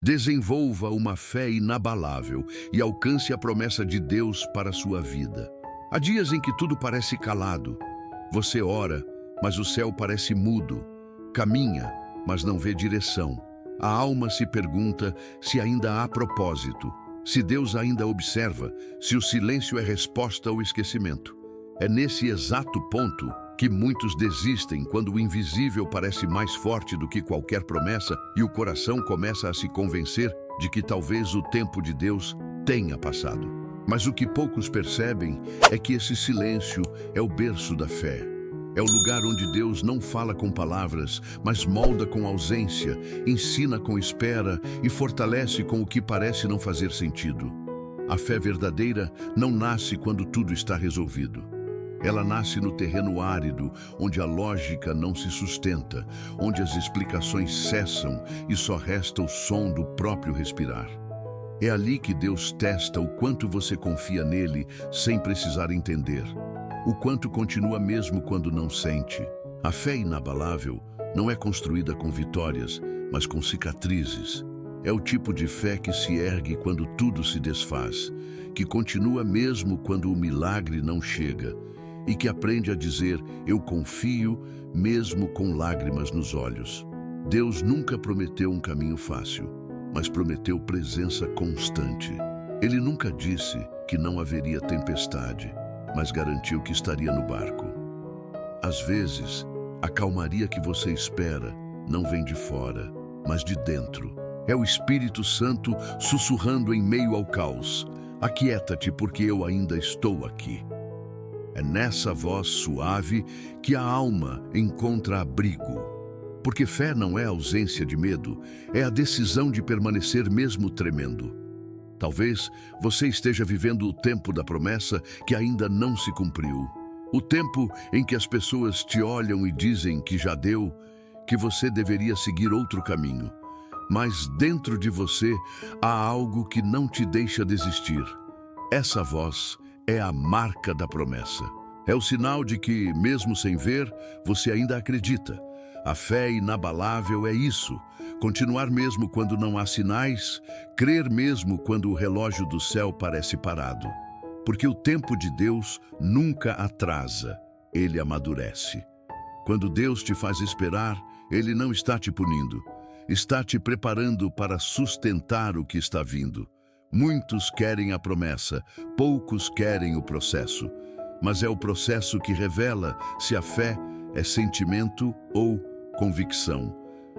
Desenvolva uma fé inabalável e alcance a promessa de Deus para a sua vida. Há dias em que tudo parece calado. Você ora, mas o céu parece mudo. Caminha, mas não vê direção. A alma se pergunta se ainda há propósito, se Deus ainda observa, se o silêncio é resposta ao esquecimento. É nesse exato ponto que muitos desistem quando o invisível parece mais forte do que qualquer promessa e o coração começa a se convencer de que talvez o tempo de Deus tenha passado. Mas o que poucos percebem é que esse silêncio é o berço da fé. É o lugar onde Deus não fala com palavras, mas molda com ausência, ensina com espera e fortalece com o que parece não fazer sentido. A fé verdadeira não nasce quando tudo está resolvido. Ela nasce no terreno árido, onde a lógica não se sustenta, onde as explicações cessam e só resta o som do próprio respirar. É ali que Deus testa o quanto você confia nele sem precisar entender. O quanto continua mesmo quando não sente. A fé inabalável não é construída com vitórias, mas com cicatrizes. É o tipo de fé que se ergue quando tudo se desfaz, que continua mesmo quando o milagre não chega, e que aprende a dizer, eu confio, mesmo com lágrimas nos olhos. Deus nunca prometeu um caminho fácil, mas prometeu presença constante. Ele nunca disse que não haveria tempestade, mas garantiu que estaria no barco. Às vezes, a calmaria que você espera não vem de fora, mas de dentro. É o Espírito Santo sussurrando em meio ao caos. Aquieta-te, porque eu ainda estou aqui. É nessa voz suave que a alma encontra abrigo. Porque fé não é ausência de medo, é a decisão de permanecer mesmo tremendo. Talvez você esteja vivendo o tempo da promessa que ainda não se cumpriu. O tempo em que as pessoas te olham e dizem que já deu, que você deveria seguir outro caminho. Mas dentro de você há algo que não te deixa desistir. Essa voz é a marca da promessa. É o sinal de que, mesmo sem ver, você ainda acredita. A fé inabalável é isso. Continuar mesmo quando não há sinais, crer mesmo quando o relógio do céu parece parado. Porque o tempo de Deus nunca atrasa, ele amadurece. Quando Deus te faz esperar, ele não está te punindo, está te preparando para sustentar o que está vindo. Muitos querem a promessa, poucos querem o processo. Mas é o processo que revela se a fé é sentimento ou convicção.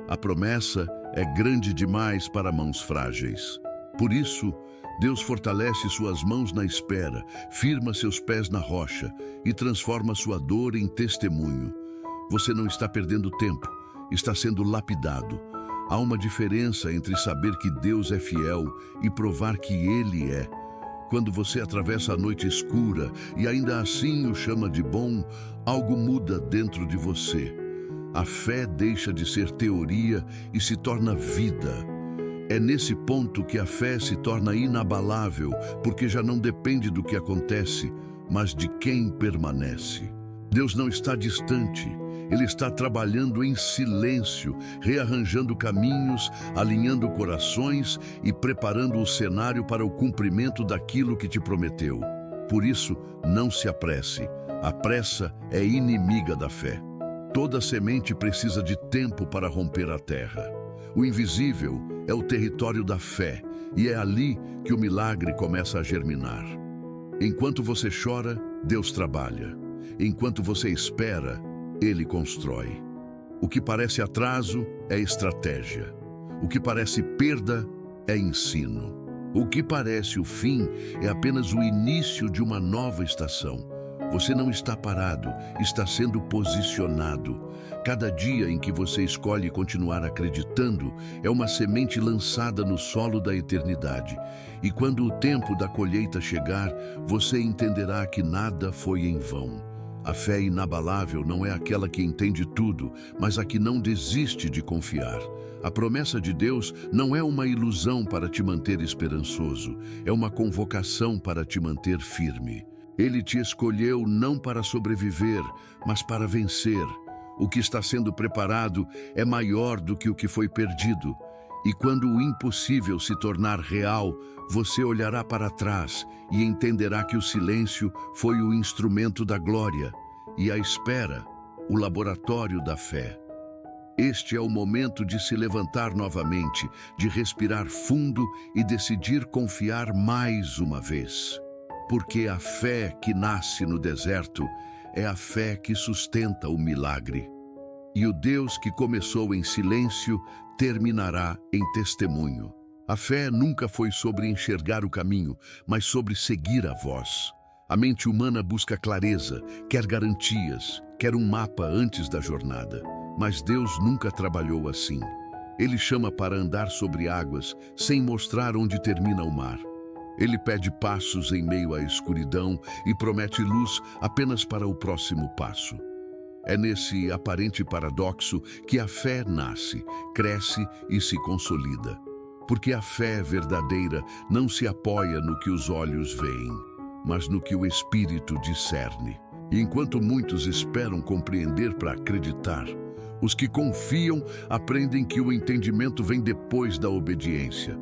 A promessa é grande demais para mãos frágeis. Por isso, Deus fortalece suas mãos na espera, firma seus pés na rocha e transforma sua dor em testemunho. Você não está perdendo tempo, está sendo lapidado. Há uma diferença entre saber que Deus é fiel e provar que Ele é. Quando você atravessa a noite escura e ainda assim o chama de bom, algo muda dentro de você. A fé deixa de ser teoria e se torna vida. É nesse ponto que a fé se torna inabalável, porque já não depende do que acontece, mas de quem permanece. Deus não está distante, Ele está trabalhando em silêncio, rearranjando caminhos, alinhando corações e preparando o cenário para o cumprimento daquilo que te prometeu. Por isso, não se apresse. A pressa é inimiga da fé. Toda semente precisa de tempo para romper a terra. O invisível é o território da fé e é ali que o milagre começa a germinar. Enquanto você chora, Deus trabalha. Enquanto você espera, Ele constrói. O que parece atraso é estratégia. O que parece perda é ensino. O que parece o fim é apenas o início de uma nova estação. Você não está parado, está sendo posicionado. Cada dia em que você escolhe continuar acreditando é uma semente lançada no solo da eternidade. E quando o tempo da colheita chegar, você entenderá que nada foi em vão. A fé inabalável não é aquela que entende tudo, mas a que não desiste de confiar. A promessa de Deus não é uma ilusão para te manter esperançoso, é uma convocação para te manter firme. Ele te escolheu não para sobreviver, mas para vencer. O que está sendo preparado é maior do que o que foi perdido. E quando o impossível se tornar real, você olhará para trás e entenderá que o silêncio foi o instrumento da glória e a espera, o laboratório da fé. Este é o momento de se levantar novamente, de respirar fundo e decidir confiar mais uma vez. Porque a fé que nasce no deserto é a fé que sustenta o milagre. E o Deus que começou em silêncio terminará em testemunho. A fé nunca foi sobre enxergar o caminho, mas sobre seguir a voz. A mente humana busca clareza, quer garantias, quer um mapa antes da jornada. Mas Deus nunca trabalhou assim. Ele chama para andar sobre águas, sem mostrar onde termina o mar. Ele pede passos em meio à escuridão e promete luz apenas para o próximo passo. É nesse aparente paradoxo que a fé nasce, cresce e se consolida. Porque a fé verdadeira não se apoia no que os olhos veem, mas no que o Espírito discerne. E enquanto muitos esperam compreender para acreditar, os que confiam aprendem que o entendimento vem depois da obediência.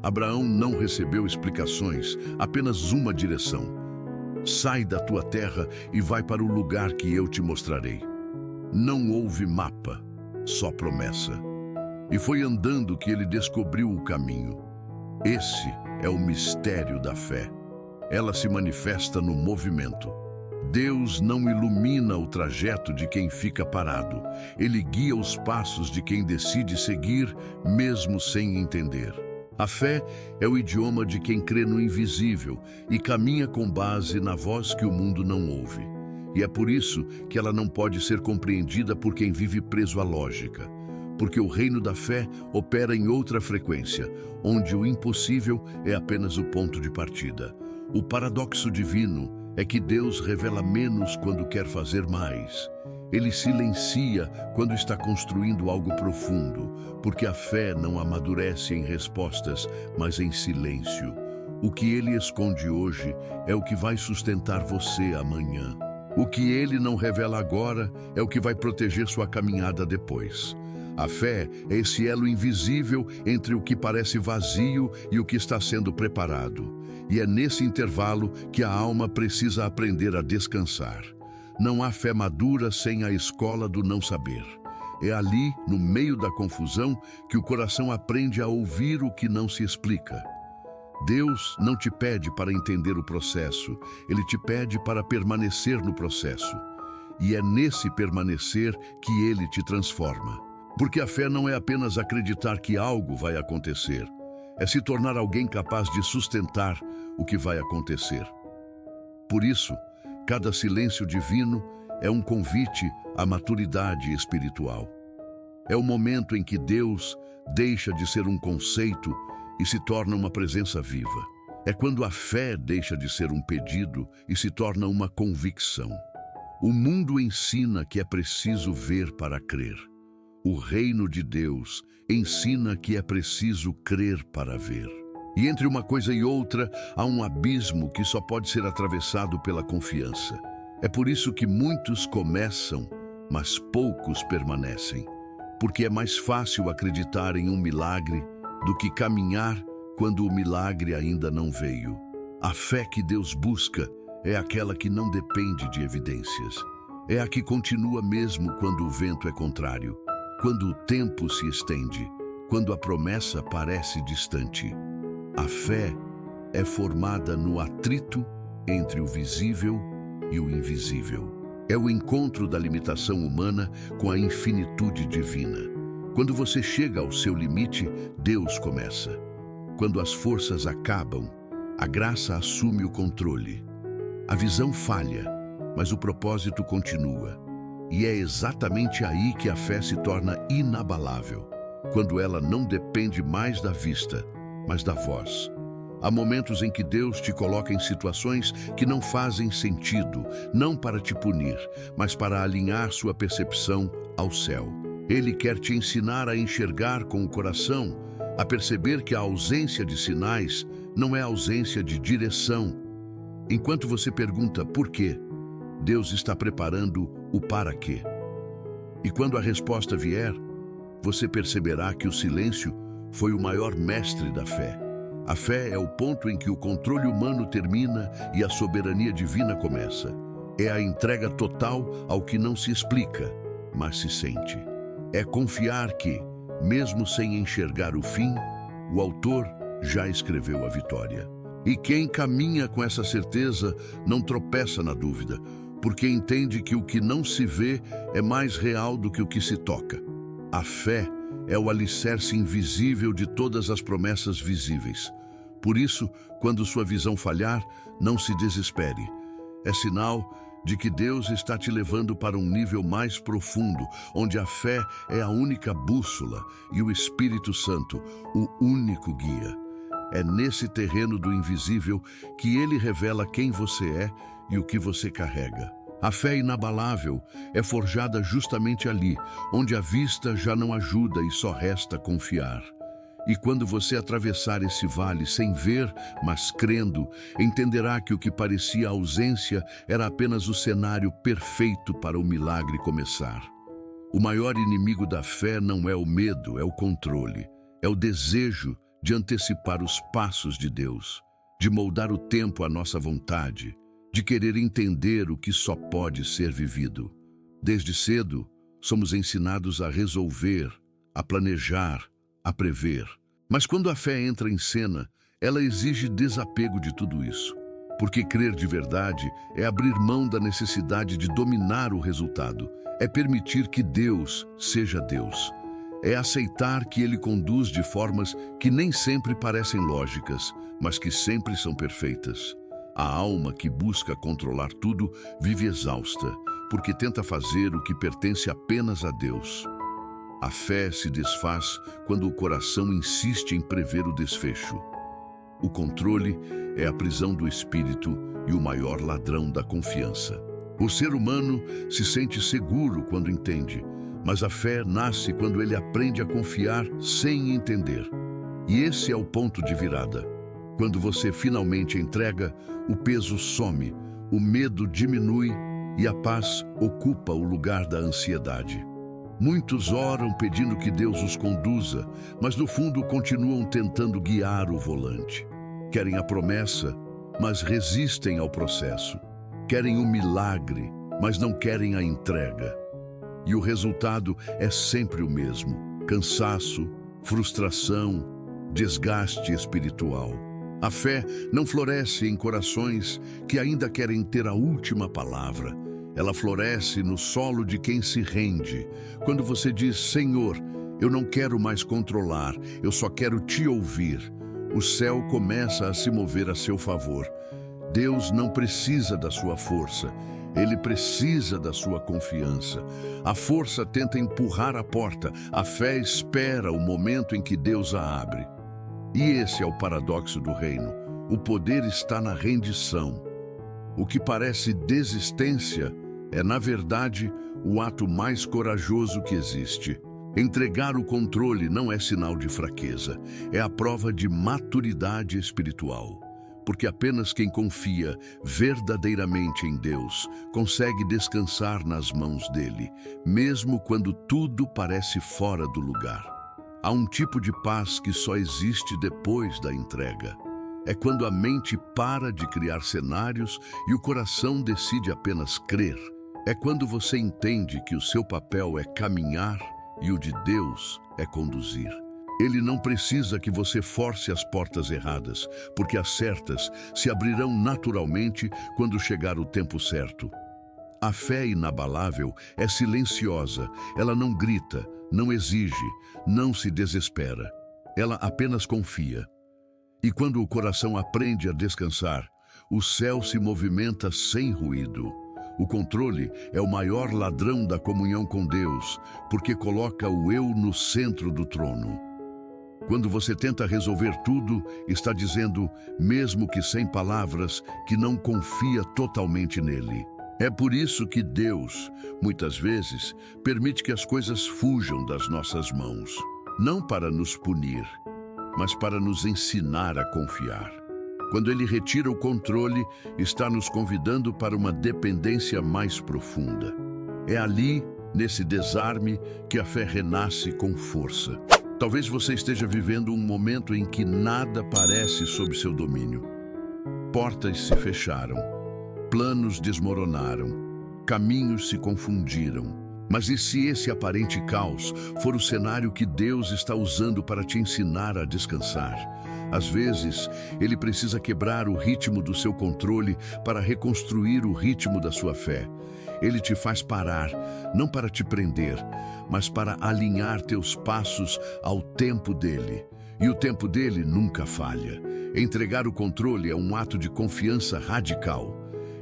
Abraão não recebeu explicações, apenas uma direção. Sai da tua terra e vai para o lugar que eu te mostrarei. Não houve mapa, só promessa. E foi andando que ele descobriu o caminho. Esse é o mistério da fé. Ela se manifesta no movimento. Deus não ilumina o trajeto de quem fica parado. Ele guia os passos de quem decide seguir, mesmo sem entender. A fé é o idioma de quem crê no invisível e caminha com base na voz que o mundo não ouve. E é por isso que ela não pode ser compreendida por quem vive preso à lógica. Porque o reino da fé opera em outra frequência, onde o impossível é apenas o ponto de partida. O paradoxo divino é que Deus revela menos quando quer fazer mais. Ele silencia quando está construindo algo profundo, porque a fé não amadurece em respostas, mas em silêncio. O que ele esconde hoje é o que vai sustentar você amanhã. O que ele não revela agora é o que vai proteger sua caminhada depois. A fé é esse elo invisível entre o que parece vazio e o que está sendo preparado. E é nesse intervalo que a alma precisa aprender a descansar. Não há fé madura sem a escola do não saber. É ali, no meio da confusão, que o coração aprende a ouvir o que não se explica. Deus não te pede para entender o processo, Ele te pede para permanecer no processo. E é nesse permanecer que Ele te transforma. Porque a fé não é apenas acreditar que algo vai acontecer, é se tornar alguém capaz de sustentar o que vai acontecer. Por isso, cada silêncio divino é um convite à maturidade espiritual. É o momento em que Deus deixa de ser um conceito e se torna uma presença viva. É quando a fé deixa de ser um pedido e se torna uma convicção. O mundo ensina que é preciso ver para crer. O reino de Deus ensina que é preciso crer para ver. E entre uma coisa e outra, há um abismo que só pode ser atravessado pela confiança. É por isso que muitos começam, mas poucos permanecem. Porque é mais fácil acreditar em um milagre do que caminhar quando o milagre ainda não veio. A fé que Deus busca é aquela que não depende de evidências. É a que continua mesmo quando o vento é contrário, quando o tempo se estende, quando a promessa parece distante. A fé é formada no atrito entre o visível e o invisível. É o encontro da limitação humana com a infinitude divina. Quando você chega ao seu limite, Deus começa. Quando as forças acabam, a graça assume o controle. A visão falha, mas o propósito continua. E é exatamente aí que a fé se torna inabalável, quando ela não depende mais da vista, mas da voz. Há momentos em que Deus te coloca em situações que não fazem sentido, não para te punir, mas para alinhar sua percepção ao céu. Ele quer te ensinar a enxergar com o coração, a perceber que a ausência de sinais não é ausência de direção. Enquanto você pergunta por quê, Deus está preparando o para quê. E quando a resposta vier, você perceberá que o silêncio foi o maior mestre da fé. A fé é o ponto em que o controle humano termina e a soberania divina começa. É a entrega total ao que não se explica, mas se sente. É confiar que, mesmo sem enxergar o fim, o autor já escreveu a vitória. E quem caminha com essa certeza não tropeça na dúvida, porque entende que o que não se vê é mais real do que o que se toca. A fé é o alicerce invisível de todas as promessas visíveis. Por isso, quando sua visão falhar, não se desespere. É sinal de que Deus está te levando para um nível mais profundo, onde a fé é a única bússola e o Espírito Santo, o único guia. É nesse terreno do invisível que ele revela quem você é e o que você carrega. A fé inabalável é forjada justamente ali, onde a vista já não ajuda e só resta confiar. E quando você atravessar esse vale sem ver, mas crendo, entenderá que o que parecia ausência era apenas o cenário perfeito para o milagre começar. O maior inimigo da fé não é o medo, é o controle. É o desejo de antecipar os passos de Deus, de moldar o tempo à nossa vontade, de querer entender o que só pode ser vivido. Desde cedo, somos ensinados a resolver, a planejar, a prever. Mas quando a fé entra em cena, ela exige desapego de tudo isso. Porque crer de verdade é abrir mão da necessidade de dominar o resultado. É permitir que Deus seja Deus. É aceitar que Ele conduz de formas que nem sempre parecem lógicas, mas que sempre são perfeitas. A alma que busca controlar tudo vive exausta, porque tenta fazer o que pertence apenas a Deus. A fé se desfaz quando o coração insiste em prever o desfecho. O controle é a prisão do espírito e o maior ladrão da confiança. O ser humano se sente seguro quando entende, mas a fé nasce quando ele aprende a confiar sem entender. E esse é o ponto de virada. Quando você finalmente entrega, o peso some, o medo diminui e a paz ocupa o lugar da ansiedade. Muitos oram pedindo que Deus os conduza, mas no fundo continuam tentando guiar o volante. Querem a promessa, mas resistem ao processo. Querem o milagre, mas não querem a entrega. E o resultado é sempre o mesmo: cansaço, frustração, desgaste espiritual. A fé não floresce em corações que ainda querem ter a última palavra. Ela floresce no solo de quem se rende. Quando você diz: Senhor, eu não quero mais controlar, eu só quero te ouvir, o céu começa a se mover a seu favor. Deus não precisa da sua força, Ele precisa da sua confiança. A força tenta empurrar a porta, a fé espera o momento em que Deus a abre. E esse é o paradoxo do reino. O poder está na rendição. O que parece desistência é, na verdade, o ato mais corajoso que existe. Entregar o controle não é sinal de fraqueza, é a prova de maturidade espiritual. Porque apenas quem confia verdadeiramente em Deus consegue descansar nas mãos dele, mesmo quando tudo parece fora do lugar. Há um tipo de paz que só existe depois da entrega. É quando a mente para de criar cenários e o coração decide apenas crer. É quando você entende que o seu papel é caminhar e o de Deus é conduzir. Ele não precisa que você force as portas erradas, porque as certas se abrirão naturalmente quando chegar o tempo certo. A fé inabalável é silenciosa, ela não grita, não exige, não se desespera. Ela apenas confia. E quando o coração aprende a descansar, o céu se movimenta sem ruído. O controle é o maior ladrão da comunhão com Deus, porque coloca o eu no centro do trono. Quando você tenta resolver tudo, está dizendo, mesmo que sem palavras, que não confia totalmente nele. É por isso que Deus, muitas vezes, permite que as coisas fujam das nossas mãos. Não para nos punir, mas para nos ensinar a confiar. Quando Ele retira o controle, está nos convidando para uma dependência mais profunda. É ali, nesse desarme, que a fé renasce com força. Talvez você esteja vivendo um momento em que nada parece sob seu domínio. Portas se fecharam, planos desmoronaram, caminhos se confundiram. Mas e se esse aparente caos for o cenário que Deus está usando para te ensinar a descansar? Às vezes, Ele precisa quebrar o ritmo do seu controle para reconstruir o ritmo da sua fé. Ele te faz parar, não para te prender, mas para alinhar teus passos ao tempo dele. E o tempo dele nunca falha. Entregar o controle é um ato de confiança radical.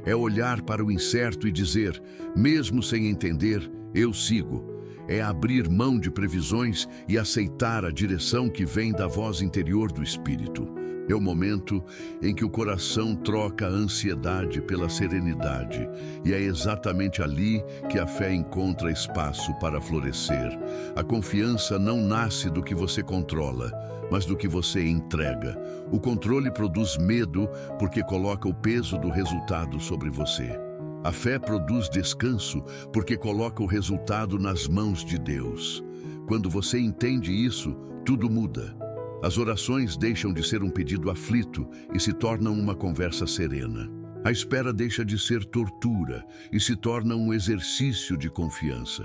É olhar para o incerto e dizer, mesmo sem entender, eu sigo. É abrir mão de previsões e aceitar a direção que vem da voz interior do Espírito. É o momento em que o coração troca a ansiedade pela serenidade, e é exatamente ali que a fé encontra espaço para florescer. A confiança não nasce do que você controla, mas do que você entrega. O controle produz medo porque coloca o peso do resultado sobre você. A fé produz descanso porque coloca o resultado nas mãos de Deus. Quando você entende isso, tudo muda. As orações deixam de ser um pedido aflito e se tornam uma conversa serena. A espera deixa de ser tortura e se torna um exercício de confiança.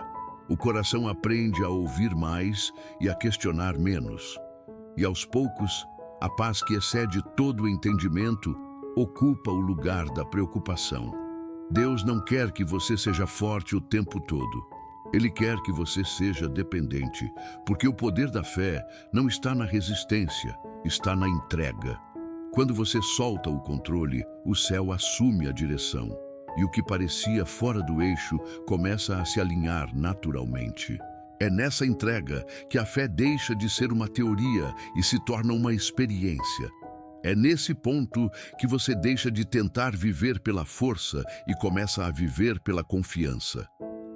O coração aprende a ouvir mais e a questionar menos. E aos poucos, a paz que excede todo o entendimento ocupa o lugar da preocupação. Deus não quer que você seja forte o tempo todo. Ele quer que você seja dependente, porque o poder da fé não está na resistência, está na entrega. Quando você solta o controle, o céu assume a direção, e o que parecia fora do eixo começa a se alinhar naturalmente. É nessa entrega que a fé deixa de ser uma teoria e se torna uma experiência. É nesse ponto que você deixa de tentar viver pela força e começa a viver pela confiança.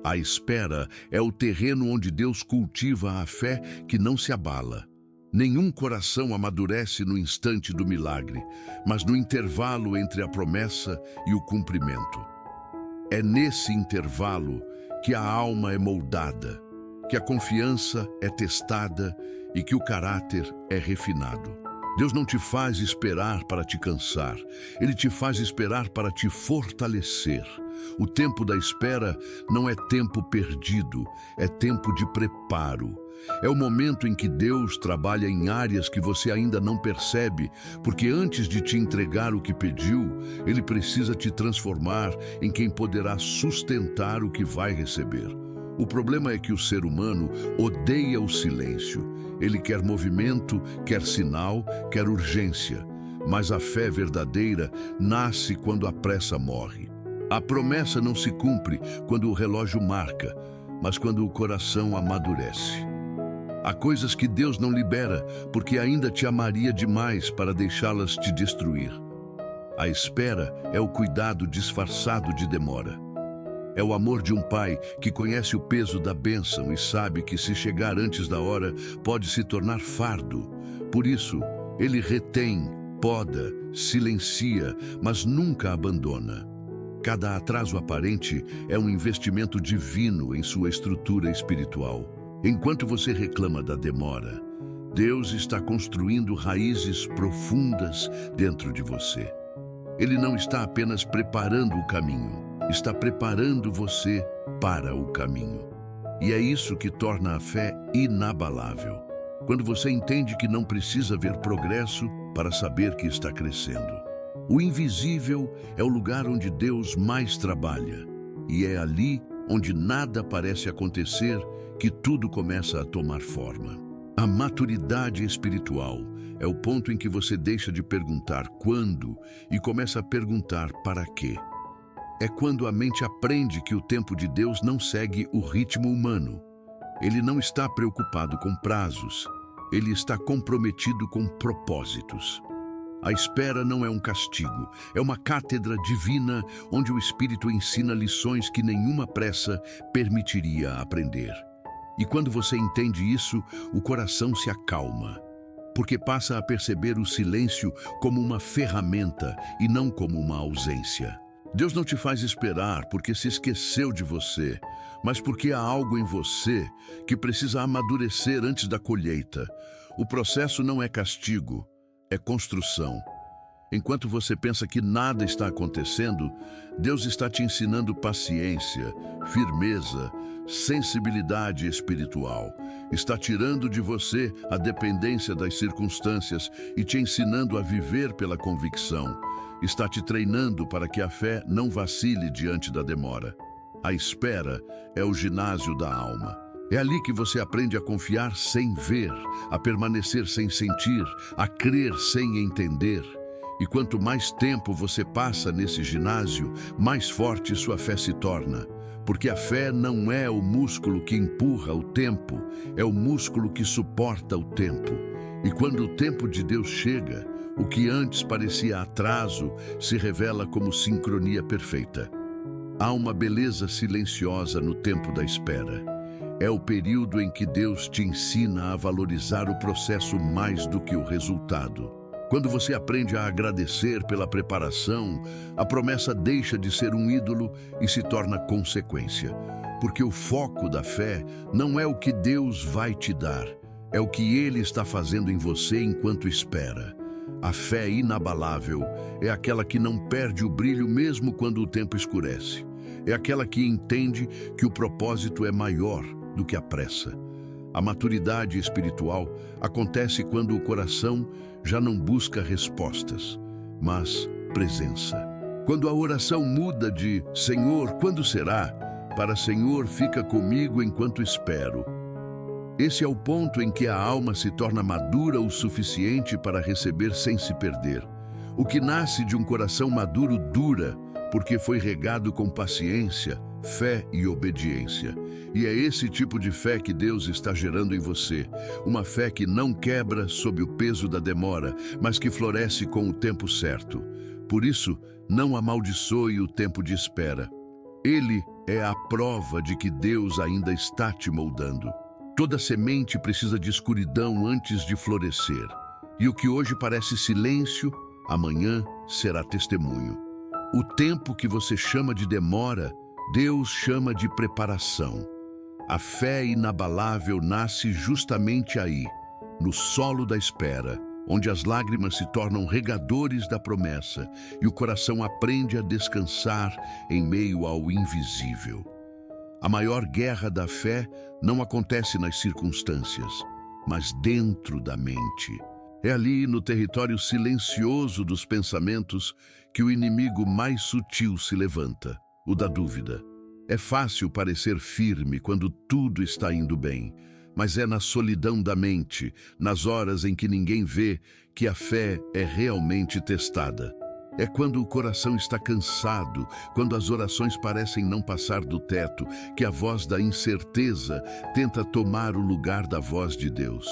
A espera é o terreno onde Deus cultiva a fé que não se abala. Nenhum coração amadurece no instante do milagre, mas no intervalo entre a promessa e o cumprimento. É nesse intervalo que a alma é moldada, que a confiança é testada e que o caráter é refinado. Deus não te faz esperar para te cansar, Ele te faz esperar para te fortalecer. O tempo da espera não é tempo perdido, é tempo de preparo. É o momento em que Deus trabalha em áreas que você ainda não percebe, porque antes de te entregar o que pediu, Ele precisa te transformar em quem poderá sustentar o que vai receber. O problema é que o ser humano odeia o silêncio. Ele quer movimento, quer sinal, quer urgência. Mas a fé verdadeira nasce quando a pressa morre. A promessa não se cumpre quando o relógio marca, mas quando o coração amadurece. Há coisas que Deus não libera porque ainda te amaria demais para deixá-las te destruir. A espera é o cuidado disfarçado de demora. É o amor de um pai que conhece o peso da bênção e sabe que se chegar antes da hora pode se tornar fardo. Por isso, ele retém, poda, silencia, mas nunca abandona. Cada atraso aparente é um investimento divino em sua estrutura espiritual. Enquanto você reclama da demora, Deus está construindo raízes profundas dentro de você. Ele não está apenas preparando o caminho, está preparando você para o caminho. E é isso que torna a fé inabalável. Quando você entende que não precisa ver progresso para saber que está crescendo. O invisível é o lugar onde Deus mais trabalha. E é ali onde nada parece acontecer que tudo começa a tomar forma. A maturidade espiritual é o ponto em que você deixa de perguntar quando e começa a perguntar para quê. É quando a mente aprende que o tempo de Deus não segue o ritmo humano. Ele não está preocupado com prazos, ele está comprometido com propósitos. A espera não é um castigo, é uma cátedra divina onde o Espírito ensina lições que nenhuma pressa permitiria aprender. E quando você entende isso, o coração se acalma, porque passa a perceber o silêncio como uma ferramenta e não como uma ausência. Deus não te faz esperar porque se esqueceu de você, mas porque há algo em você que precisa amadurecer antes da colheita. O processo não é castigo, é construção. Enquanto você pensa que nada está acontecendo, Deus está te ensinando paciência, firmeza, sensibilidade espiritual. Está tirando de você a dependência das circunstâncias e te ensinando a viver pela convicção. Está te treinando para que a fé não vacile diante da demora. A espera é o ginásio da alma. É ali que você aprende a confiar sem ver, a permanecer sem sentir, a crer sem entender. E quanto mais tempo você passa nesse ginásio, mais forte sua fé se torna. Porque a fé não é o músculo que empurra o tempo, é o músculo que suporta o tempo. E quando o tempo de Deus chega, o que antes parecia atraso se revela como sincronia perfeita. Há uma beleza silenciosa no tempo da espera. É o período em que Deus te ensina a valorizar o processo mais do que o resultado. Quando você aprende a agradecer pela preparação, a promessa deixa de ser um ídolo e se torna consequência. Porque o foco da fé não é o que Deus vai te dar, é o que Ele está fazendo em você enquanto espera. A fé inabalável é aquela que não perde o brilho mesmo quando o tempo escurece. É aquela que entende que o propósito é maior do que a pressa. A maturidade espiritual acontece quando o coração já não busca respostas, mas presença. Quando a oração muda de "Senhor, quando será?" para "Senhor, fica comigo enquanto espero." Esse é o ponto em que a alma se torna madura o suficiente para receber sem se perder. O que nasce de um coração maduro dura, porque foi regado com paciência, fé e obediência. E é esse tipo de fé que Deus está gerando em você. Uma fé que não quebra sob o peso da demora, mas que floresce com o tempo certo. Por isso, não amaldiçoe o tempo de espera. Ele é a prova de que Deus ainda está te moldando. Toda semente precisa de escuridão antes de florescer. E o que hoje parece silêncio, amanhã será testemunho. O tempo que você chama de demora, Deus chama de preparação. A fé inabalável nasce justamente aí, no solo da espera, onde as lágrimas se tornam regadores da promessa e o coração aprende a descansar em meio ao invisível. A maior guerra da fé não acontece nas circunstâncias, mas dentro da mente. É ali, no território silencioso dos pensamentos, que o inimigo mais sutil se levanta, o da dúvida. É fácil parecer firme quando tudo está indo bem, mas é na solidão da mente, nas horas em que ninguém vê, que a fé é realmente testada. É quando o coração está cansado, quando as orações parecem não passar do teto, que a voz da incerteza tenta tomar o lugar da voz de Deus.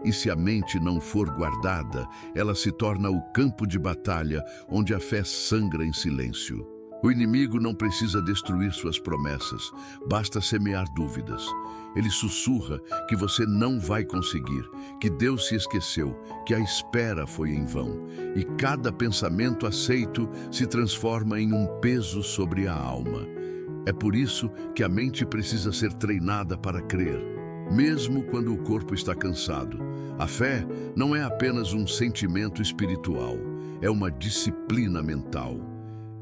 E se a mente não for guardada, ela se torna o campo de batalha onde a fé sangra em silêncio. O inimigo não precisa destruir suas promessas, basta semear dúvidas. Ele sussurra que você não vai conseguir, que Deus se esqueceu, que a espera foi em vão. E cada pensamento aceito se transforma em um peso sobre a alma. É por isso que a mente precisa ser treinada para crer, mesmo quando o corpo está cansado. A fé não é apenas um sentimento espiritual, é uma disciplina mental.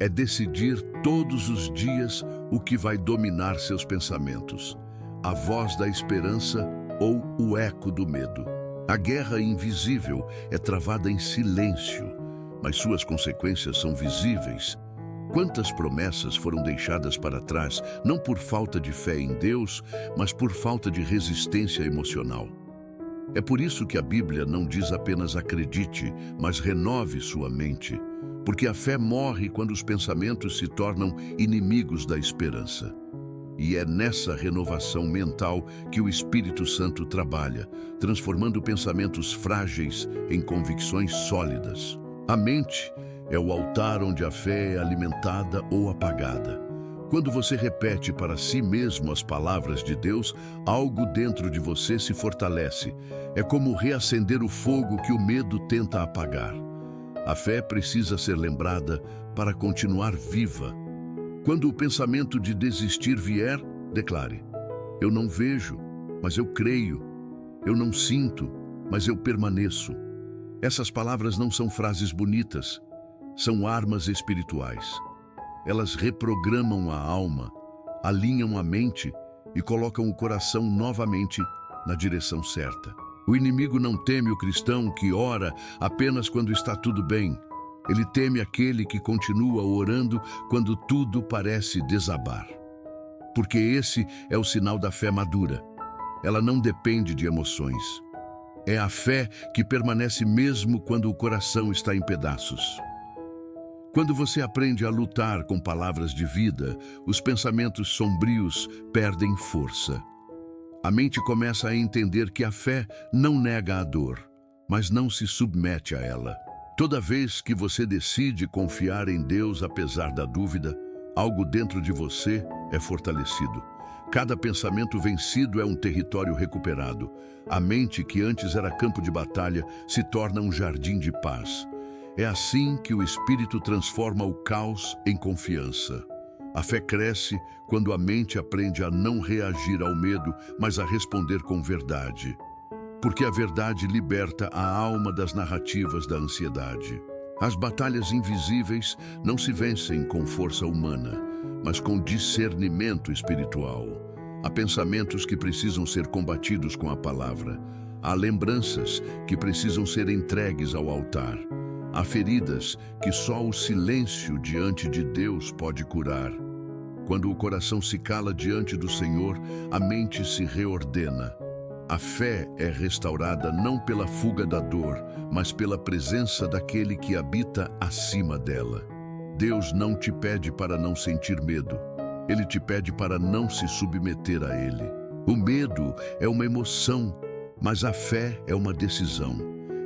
É decidir todos os dias o que vai dominar seus pensamentos, a voz da esperança ou o eco do medo. A guerra invisível é travada em silêncio, mas suas consequências são visíveis. Quantas promessas foram deixadas para trás, não por falta de fé em Deus, mas por falta de resistência emocional. É por isso que a Bíblia não diz apenas acredite, mas renove sua mente, porque a fé morre quando os pensamentos se tornam inimigos da esperança. E é nessa renovação mental que o Espírito Santo trabalha, transformando pensamentos frágeis em convicções sólidas. A mente é o altar onde a fé é alimentada ou apagada. Quando você repete para si mesmo as palavras de Deus, algo dentro de você se fortalece. É como reacender o fogo que o medo tenta apagar. A fé precisa ser lembrada para continuar viva. Quando o pensamento de desistir vier, declare: eu não vejo, mas eu creio. Eu não sinto, mas eu permaneço. Essas palavras não são frases bonitas, são armas espirituais. Elas reprogramam a alma, alinham a mente e colocam o coração novamente na direção certa. O inimigo não teme o cristão que ora apenas quando está tudo bem. Ele teme aquele que continua orando quando tudo parece desabar. Porque esse é o sinal da fé madura. Ela não depende de emoções. É a fé que permanece mesmo quando o coração está em pedaços. Quando você aprende a lutar com palavras de vida, os pensamentos sombrios perdem força. A mente começa a entender que a fé não nega a dor, mas não se submete a ela. Toda vez que você decide confiar em Deus apesar da dúvida, algo dentro de você é fortalecido. Cada pensamento vencido é um território recuperado. A mente, que antes era campo de batalha, se torna um jardim de paz. É assim que o Espírito transforma o caos em confiança. A fé cresce quando a mente aprende a não reagir ao medo, mas a responder com verdade. Porque a verdade liberta a alma das narrativas da ansiedade. As batalhas invisíveis não se vencem com força humana, mas com discernimento espiritual. Há pensamentos que precisam ser combatidos com a palavra. Há lembranças que precisam ser entregues ao altar. Há feridas que só o silêncio diante de Deus pode curar. Quando o coração se cala diante do Senhor, a mente se reordena. A fé é restaurada não pela fuga da dor, mas pela presença daquele que habita acima dela. Deus não te pede para não sentir medo. Ele te pede para não se submeter a ele. O medo é uma emoção, mas a fé é uma decisão.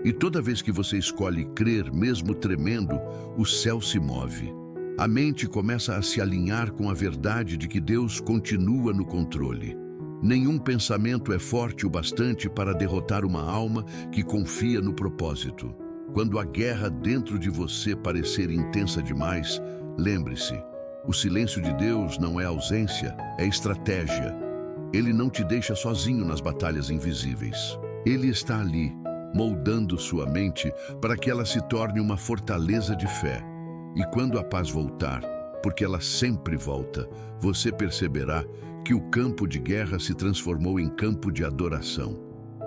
E toda vez que você escolhe crer, mesmo tremendo, o céu se move. A mente começa a se alinhar com a verdade de que Deus continua no controle. Nenhum pensamento é forte o bastante para derrotar uma alma que confia no propósito. Quando a guerra dentro de você parecer intensa demais, lembre-se, o silêncio de Deus não é ausência, é estratégia. Ele não te deixa sozinho nas batalhas invisíveis. Ele está ali, moldando sua mente para que ela se torne uma fortaleza de fé. E quando a paz voltar, porque ela sempre volta, você perceberá que o campo de guerra se transformou em campo de adoração.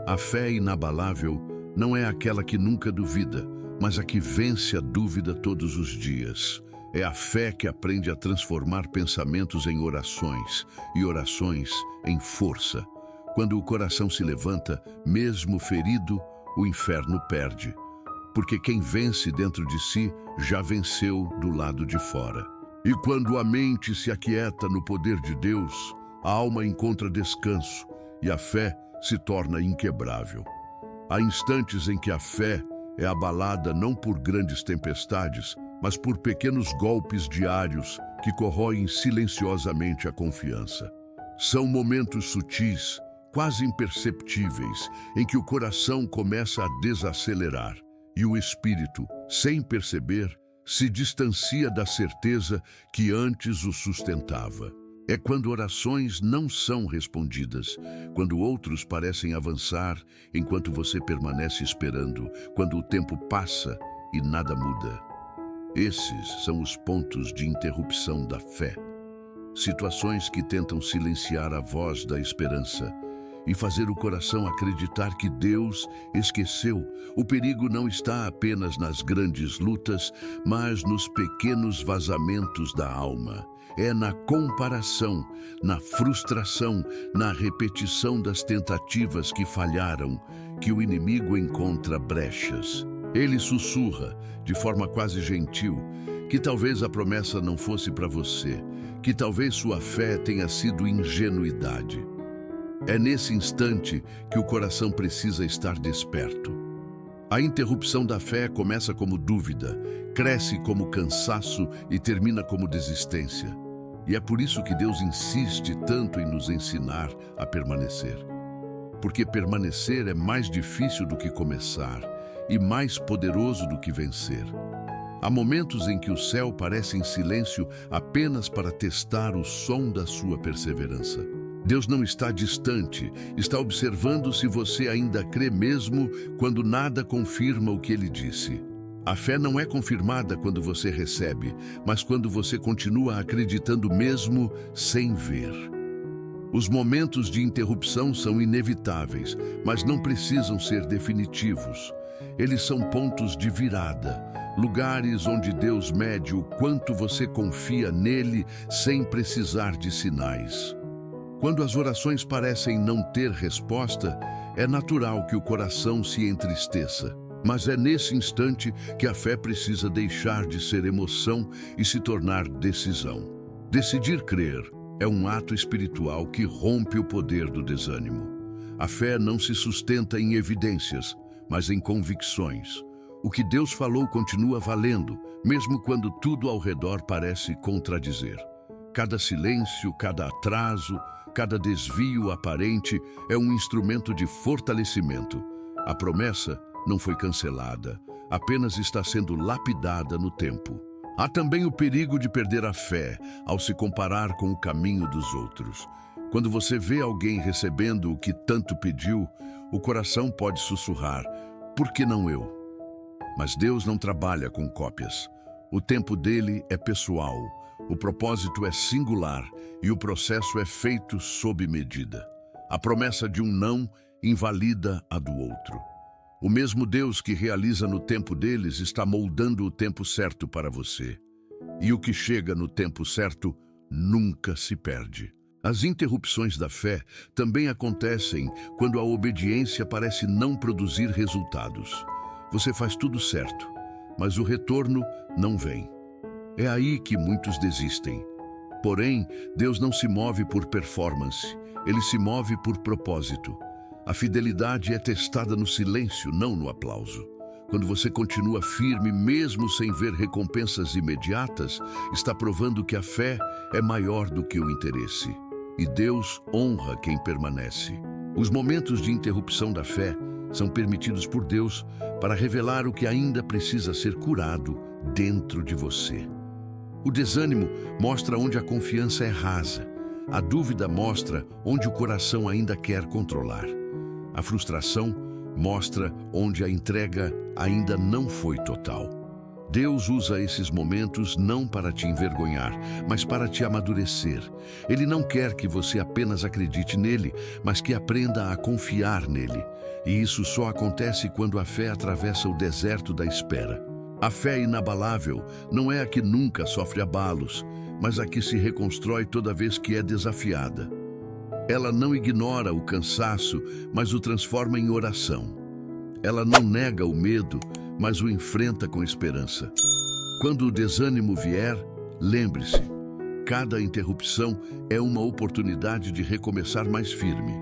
A fé inabalável não é aquela que nunca duvida, mas a que vence a dúvida todos os dias. É a fé que aprende a transformar pensamentos em orações e orações em força. Quando o coração se levanta, mesmo ferido, o inferno perde. Porque quem vence dentro de si já venceu do lado de fora. E quando a mente se aquieta no poder de Deus, a alma encontra descanso e a fé se torna inquebrável. Há instantes em que a fé é abalada não por grandes tempestades, mas por pequenos golpes diários que corroem silenciosamente a confiança. São momentos sutis, quase imperceptíveis, em que o coração começa a desacelerar e o espírito, sem perceber, se distancia da certeza que antes o sustentava. É quando orações não são respondidas, quando outros parecem avançar enquanto você permanece esperando, quando o tempo passa e nada muda. Esses são os pontos de interrupção da fé. Situações que tentam silenciar a voz da esperança e fazer o coração acreditar que Deus esqueceu. O perigo não está apenas nas grandes lutas, mas nos pequenos vazamentos da alma. É na comparação, na frustração, na repetição das tentativas que falharam, que o inimigo encontra brechas. Ele sussurra, de forma quase gentil, que talvez a promessa não fosse para você, que talvez sua fé tenha sido ingenuidade. É nesse instante que o coração precisa estar desperto. A interrupção da fé começa como dúvida, cresce como cansaço e termina como desistência. E é por isso que Deus insiste tanto em nos ensinar a permanecer. Porque permanecer é mais difícil do que começar, e mais poderoso do que vencer. Há momentos em que o céu parece em silêncio apenas para testar o som da sua perseverança. Deus não está distante, está observando se você ainda crê mesmo quando nada confirma o que ele disse. A fé não é confirmada quando você recebe, mas quando você continua acreditando mesmo sem ver. Os momentos de interrupção são inevitáveis, mas não precisam ser definitivos. Eles são pontos de virada, lugares onde Deus mede o quanto você confia nele sem precisar de sinais. Quando as orações parecem não ter resposta, é natural que o coração se entristeça. Mas é nesse instante que a fé precisa deixar de ser emoção e se tornar decisão. Decidir crer é um ato espiritual que rompe o poder do desânimo. A fé não se sustenta em evidências, mas em convicções. O que Deus falou continua valendo, mesmo quando tudo ao redor parece contradizer. Cada silêncio, cada atraso, cada desvio aparente é um instrumento de fortalecimento. A promessa não foi cancelada, apenas está sendo lapidada no tempo. Há também o perigo de perder a fé ao se comparar com o caminho dos outros. Quando você vê alguém recebendo o que tanto pediu, o coração pode sussurrar: por que não eu? Mas Deus não trabalha com cópias. O tempo dele é pessoal, o propósito é singular e o processo é feito sob medida. A promessa de um não invalida a do outro. O mesmo Deus que realiza no tempo deles está moldando o tempo certo para você. E o que chega no tempo certo nunca se perde. As interrupções da fé também acontecem quando a obediência parece não produzir resultados. Você faz tudo certo, mas o retorno não vem. É aí que muitos desistem. Porém, Deus não se move por performance, ele se move por propósito. A fidelidade é testada no silêncio, não no aplauso. Quando você continua firme, mesmo sem ver recompensas imediatas, está provando que a fé é maior do que o interesse. E Deus honra quem permanece. Os momentos de interrupção da fé são permitidos por Deus para revelar o que ainda precisa ser curado dentro de você. O desânimo mostra onde a confiança é rasa. A dúvida mostra onde o coração ainda quer controlar. A frustração mostra onde a entrega ainda não foi total. Deus usa esses momentos não para te envergonhar, mas para te amadurecer. Ele não quer que você apenas acredite nele, mas que aprenda a confiar nele. E isso só acontece quando a fé atravessa o deserto da espera. A fé inabalável não é a que nunca sofre abalos, mas a que se reconstrói toda vez que é desafiada. Ela não ignora o cansaço, mas o transforma em oração. Ela não nega o medo, mas o enfrenta com esperança. Quando o desânimo vier, lembre-se, cada interrupção é uma oportunidade de recomeçar mais firme.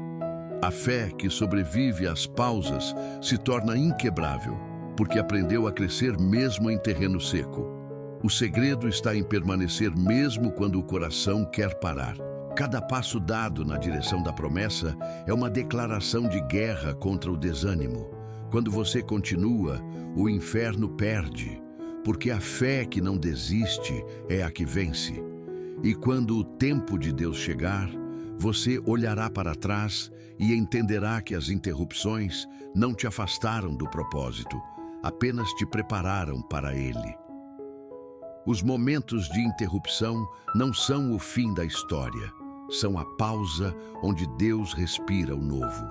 A fé que sobrevive às pausas se torna inquebrável, porque aprendeu a crescer mesmo em terreno seco. O segredo está em permanecer mesmo quando o coração quer parar. Cada passo dado na direção da promessa é uma declaração de guerra contra o desânimo. Quando você continua, o inferno perde, porque a fé que não desiste é a que vence. E quando o tempo de Deus chegar, você olhará para trás e entenderá que as interrupções não te afastaram do propósito, apenas te prepararam para ele. Os momentos de interrupção não são o fim da história. São a pausa onde Deus respira o novo.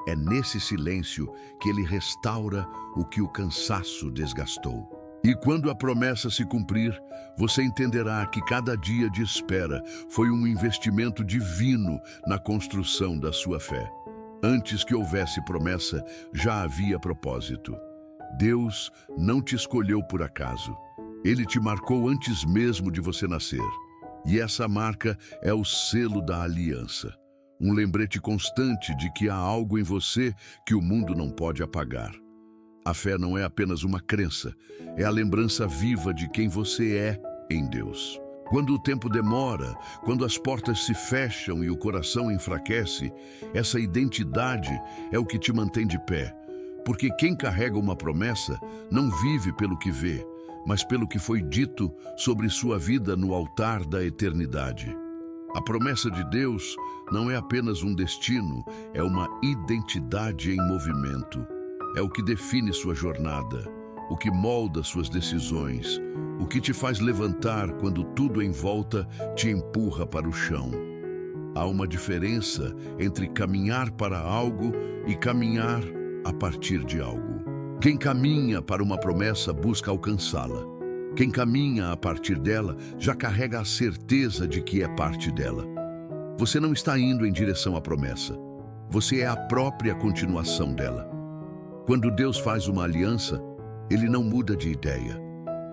É nesse silêncio que ele restaura o que o cansaço desgastou. E quando a promessa se cumprir, você entenderá que cada dia de espera foi um investimento divino na construção da sua fé. Antes que houvesse promessa, já havia propósito. Deus não te escolheu por acaso. Ele te marcou antes mesmo de você nascer. E essa marca é o selo da aliança. Um lembrete constante de que há algo em você que o mundo não pode apagar. A fé não é apenas uma crença, é a lembrança viva de quem você é em Deus. Quando o tempo demora, quando as portas se fecham e o coração enfraquece, essa identidade é o que te mantém de pé. Porque quem carrega uma promessa não vive pelo que vê, mas pelo que foi dito sobre sua vida no altar da eternidade. A promessa de Deus não é apenas um destino, é uma identidade em movimento. É o que define sua jornada, o que molda suas decisões, o que te faz levantar quando tudo em volta te empurra para o chão. Há uma diferença entre caminhar para algo e caminhar a partir de algo. Quem caminha para uma promessa busca alcançá-la. Quem caminha a partir dela já carrega a certeza de que é parte dela. Você não está indo em direção à promessa. Você é a própria continuação dela. Quando Deus faz uma aliança, Ele não muda de ideia.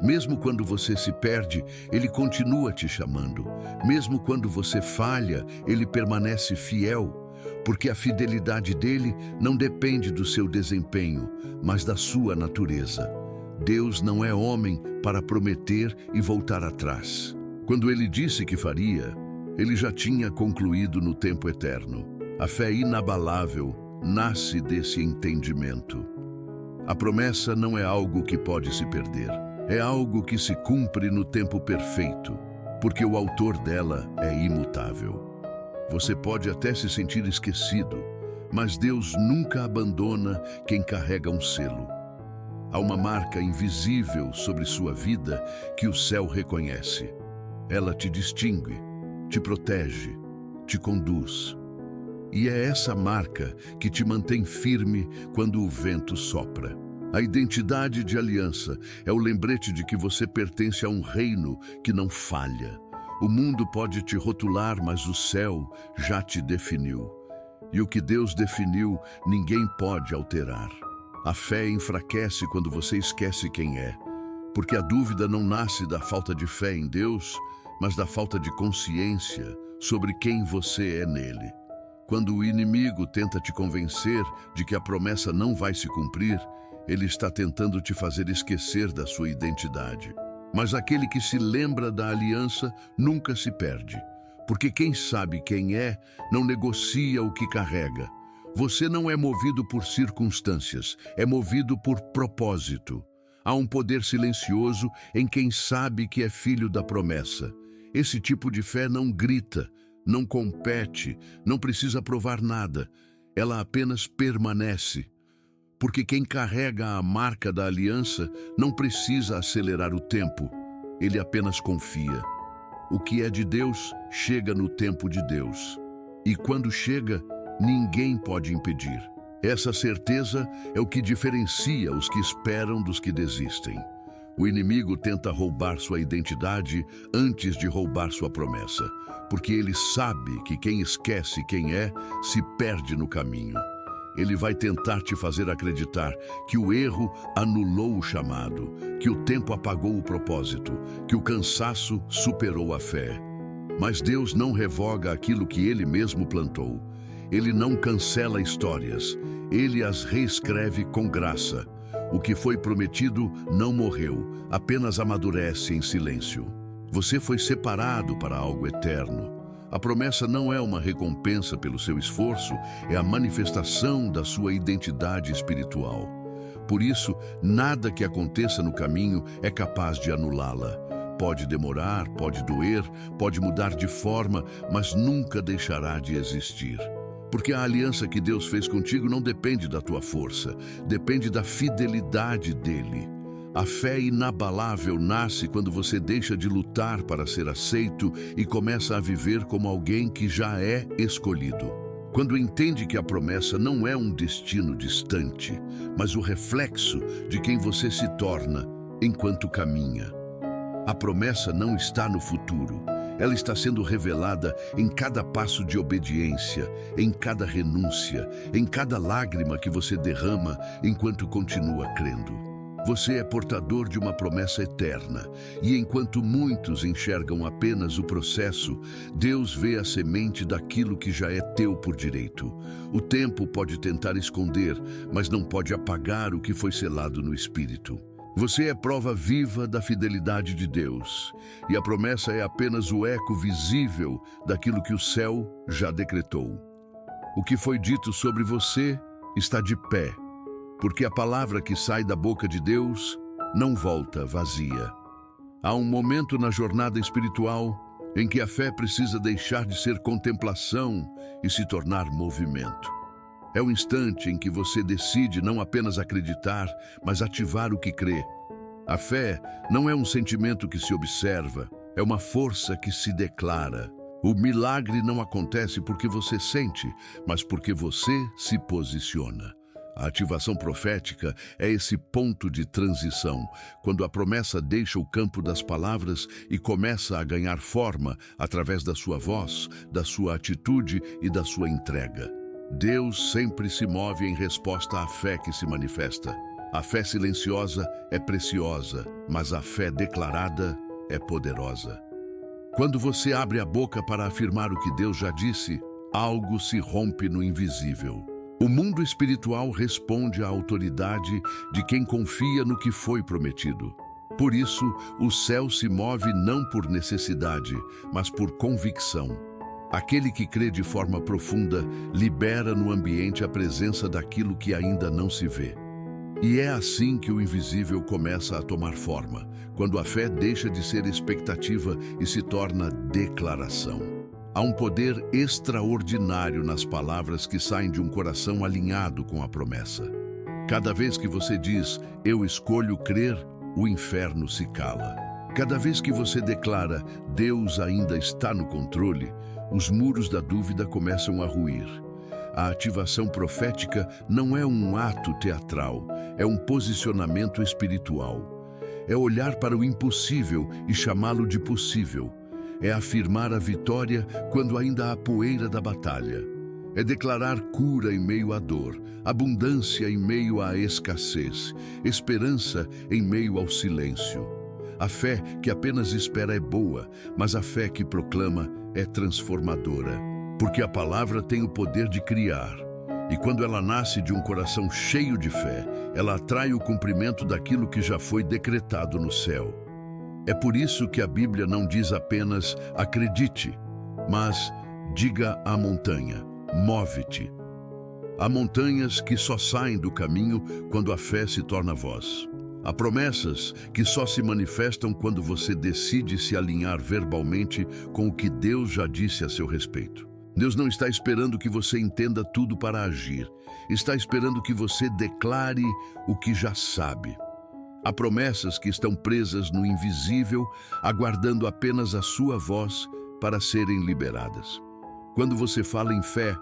Mesmo quando você se perde, Ele continua te chamando. Mesmo quando você falha, Ele permanece fiel, porque a fidelidade dele não depende do seu desempenho, mas da sua natureza. Deus não é homem para prometer e voltar atrás. Quando Ele disse que faria, Ele já tinha concluído no tempo eterno. A fé inabalável nasce desse entendimento. A promessa não é algo que pode se perder. É algo que se cumpre no tempo perfeito, porque o autor dela é imutável. Você pode até se sentir esquecido, mas Deus nunca abandona quem carrega um selo. Há uma marca invisível sobre sua vida que o céu reconhece. Ela te distingue, te protege, te conduz. E é essa marca que te mantém firme quando o vento sopra. A identidade de aliança é o lembrete de que você pertence a um reino que não falha. O mundo pode te rotular, mas o céu já te definiu. E o que Deus definiu, ninguém pode alterar. A fé enfraquece quando você esquece quem é, porque a dúvida não nasce da falta de fé em Deus, mas da falta de consciência sobre quem você é nele. Quando o inimigo tenta te convencer de que a promessa não vai se cumprir, ele está tentando te fazer esquecer da sua identidade. Mas aquele que se lembra da aliança nunca se perde, porque quem sabe quem é, não negocia o que carrega. Você não é movido por circunstâncias, é movido por propósito. Há um poder silencioso em quem sabe que é filho da promessa. Esse tipo de fé não grita, não compete, não precisa provar nada. Ela apenas permanece. Porque quem carrega a marca da aliança não precisa acelerar o tempo, ele apenas confia. O que é de Deus, chega no tempo de Deus. E quando chega, ninguém pode impedir. Essa certeza é o que diferencia os que esperam dos que desistem. O inimigo tenta roubar sua identidade antes de roubar sua promessa, porque ele sabe que quem esquece quem é, se perde no caminho. Ele vai tentar te fazer acreditar que o erro anulou o chamado, que o tempo apagou o propósito, que o cansaço superou a fé. Mas Deus não revoga aquilo que Ele mesmo plantou. Ele não cancela histórias, Ele as reescreve com graça. O que foi prometido não morreu, apenas amadurece em silêncio. Você foi separado para algo eterno. A promessa não é uma recompensa pelo seu esforço, é a manifestação da sua identidade espiritual. Por isso, nada que aconteça no caminho é capaz de anulá-la. Pode demorar, pode doer, pode mudar de forma, mas nunca deixará de existir. Porque a aliança que Deus fez contigo não depende da tua força, depende da fidelidade dele. A fé inabalável nasce quando você deixa de lutar para ser aceito e começa a viver como alguém que já é escolhido. Quando entende que a promessa não é um destino distante, mas o reflexo de quem você se torna enquanto caminha. A promessa não está no futuro. Ela está sendo revelada em cada passo de obediência, em cada renúncia, em cada lágrima que você derrama enquanto continua crendo. Você é portador de uma promessa eterna, e enquanto muitos enxergam apenas o processo, Deus vê a semente daquilo que já é teu por direito. O tempo pode tentar esconder, mas não pode apagar o que foi selado no Espírito. Você é prova viva da fidelidade de Deus, e a promessa é apenas o eco visível daquilo que o céu já decretou. O que foi dito sobre você está de pé, porque a palavra que sai da boca de Deus não volta vazia. Há um momento na jornada espiritual em que a fé precisa deixar de ser contemplação e se tornar movimento. É o instante em que você decide não apenas acreditar, mas ativar o que crê. A fé não é um sentimento que se observa, é uma força que se declara. O milagre não acontece porque você sente, mas porque você se posiciona. A ativação profética é esse ponto de transição, quando a promessa deixa o campo das palavras e começa a ganhar forma através da sua voz, da sua atitude e da sua entrega. Deus sempre se move em resposta à fé que se manifesta. A fé silenciosa é preciosa, mas a fé declarada é poderosa. Quando você abre a boca para afirmar o que Deus já disse, algo se rompe no invisível. O mundo espiritual responde à autoridade de quem confia no que foi prometido. Por isso, o céu se move não por necessidade, mas por convicção. Aquele que crê de forma profunda libera no ambiente a presença daquilo que ainda não se vê. E é assim que o invisível começa a tomar forma, quando a fé deixa de ser expectativa e se torna declaração. Há um poder extraordinário nas palavras que saem de um coração alinhado com a promessa. Cada vez que você diz, eu escolho crer, o inferno se cala. Cada vez que você declara, Deus ainda está no controle, os muros da dúvida começam a ruir. A ativação profética não é um ato teatral, é um posicionamento espiritual. É olhar para o impossível e chamá-lo de possível. É afirmar a vitória quando ainda há poeira da batalha. É declarar cura em meio à dor, abundância em meio à escassez, esperança em meio ao silêncio. A fé que apenas espera é boa, mas a fé que proclama é transformadora. Porque a palavra tem o poder de criar. E quando ela nasce de um coração cheio de fé, ela atrai o cumprimento daquilo que já foi decretado no céu. É por isso que a Bíblia não diz apenas acredite, mas diga à montanha, move-te. Há montanhas que só saem do caminho quando a fé se torna voz. Há promessas que só se manifestam quando você decide se alinhar verbalmente com o que Deus já disse a seu respeito. Deus não está esperando que você entenda tudo para agir. Está esperando que você declare o que já sabe. Há promessas que estão presas no invisível, aguardando apenas a sua voz para serem liberadas. Quando você fala em fé,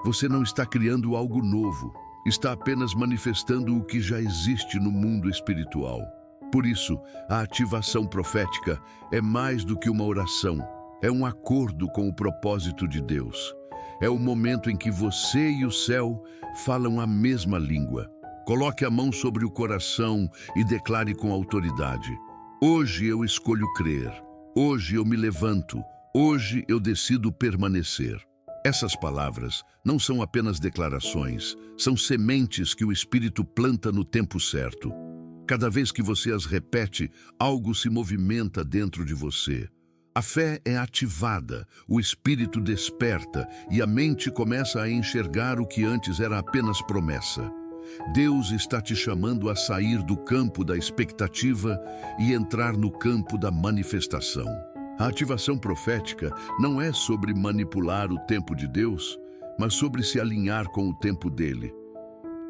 você não está criando algo novo. Está apenas manifestando o que já existe no mundo espiritual. Por isso, a ativação profética é mais do que uma oração. É um acordo com o propósito de Deus. É o momento em que você e o céu falam a mesma língua. Coloque a mão sobre o coração e declare com autoridade. Hoje eu escolho crer. Hoje eu me levanto. Hoje eu decido permanecer. Essas palavras não são apenas declarações, são sementes que o Espírito planta no tempo certo. Cada vez que você as repete, algo se movimenta dentro de você. A fé é ativada, o espírito desperta e a mente começa a enxergar o que antes era apenas promessa. Deus está te chamando a sair do campo da expectativa e entrar no campo da manifestação. A ativação profética não é sobre manipular o tempo de Deus, mas sobre se alinhar com o tempo dele.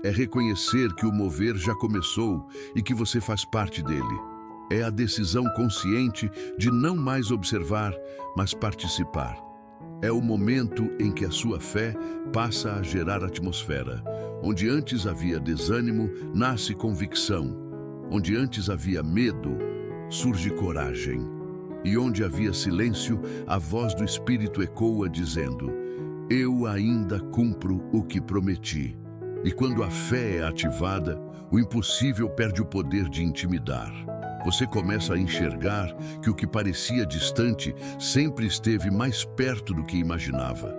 É reconhecer que o mover já começou e que você faz parte dele. É a decisão consciente de não mais observar, mas participar. É o momento em que a sua fé passa a gerar atmosfera. Onde antes havia desânimo, nasce convicção. Onde antes havia medo, surge coragem. E onde havia silêncio, a voz do Espírito ecoa dizendo, eu ainda cumpro o que prometi. E quando a fé é ativada, o impossível perde o poder de intimidar. Você começa a enxergar que o que parecia distante sempre esteve mais perto do que imaginava.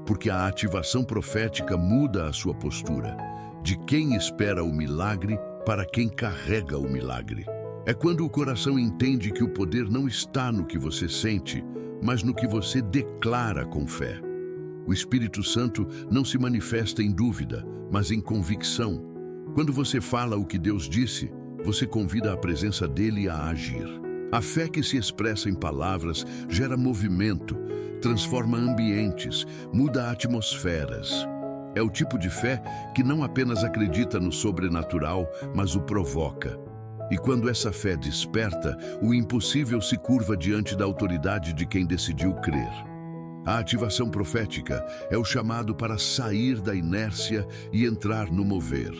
Porque a ativação profética muda a sua postura, de quem espera o milagre para quem carrega o milagre. É quando o coração entende que o poder não está no que você sente, mas no que você declara com fé. O Espírito Santo não se manifesta em dúvida, mas em convicção. Quando você fala o que Deus disse, você convida a presença dele a agir. A fé que se expressa em palavras gera movimento, transforma ambientes, muda atmosferas. É o tipo de fé que não apenas acredita no sobrenatural, mas o provoca. E quando essa fé desperta, o impossível se curva diante da autoridade de quem decidiu crer. A ativação profética é o chamado para sair da inércia e entrar no mover.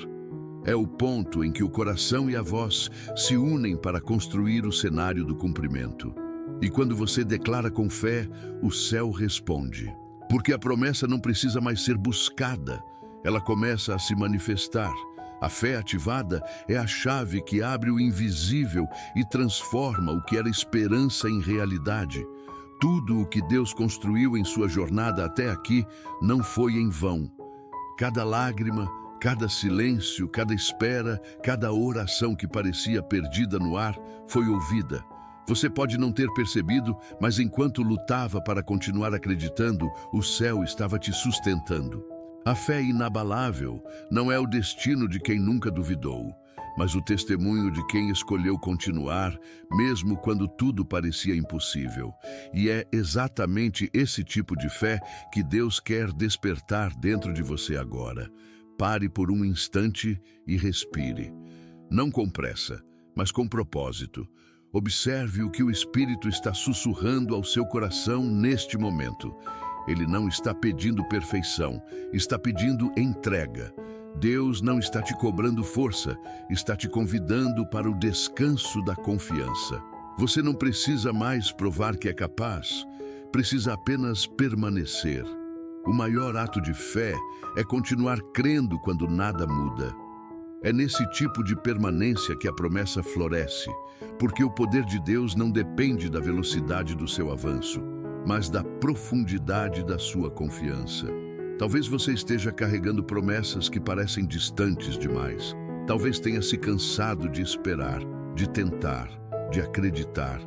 É o ponto em que o coração e a voz se unem para construir o cenário do cumprimento. E quando você declara com fé, o céu responde. Porque a promessa não precisa mais ser buscada, ela começa a se manifestar. A fé ativada é a chave que abre o invisível e transforma o que era esperança em realidade. Tudo o que Deus construiu em sua jornada até aqui não foi em vão. Cada lágrima, cada silêncio, cada espera, cada oração que parecia perdida no ar foi ouvida. Você pode não ter percebido, mas enquanto lutava para continuar acreditando, o céu estava te sustentando. A fé inabalável não é o destino de quem nunca duvidou, mas o testemunho de quem escolheu continuar, mesmo quando tudo parecia impossível. E é exatamente esse tipo de fé que Deus quer despertar dentro de você agora. Pare por um instante e respire. Não com pressa, mas com propósito. Observe o que o Espírito está sussurrando ao seu coração neste momento. Ele não está pedindo perfeição, está pedindo entrega. Deus não está te cobrando força, está te convidando para o descanso da confiança. Você não precisa mais provar que é capaz, precisa apenas permanecer. O maior ato de fé é continuar crendo quando nada muda. É nesse tipo de permanência que a promessa floresce, porque o poder de Deus não depende da velocidade do seu avanço, mas da profundidade da sua confiança. Talvez você esteja carregando promessas que parecem distantes demais. Talvez tenha se cansado de esperar, de tentar, de acreditar.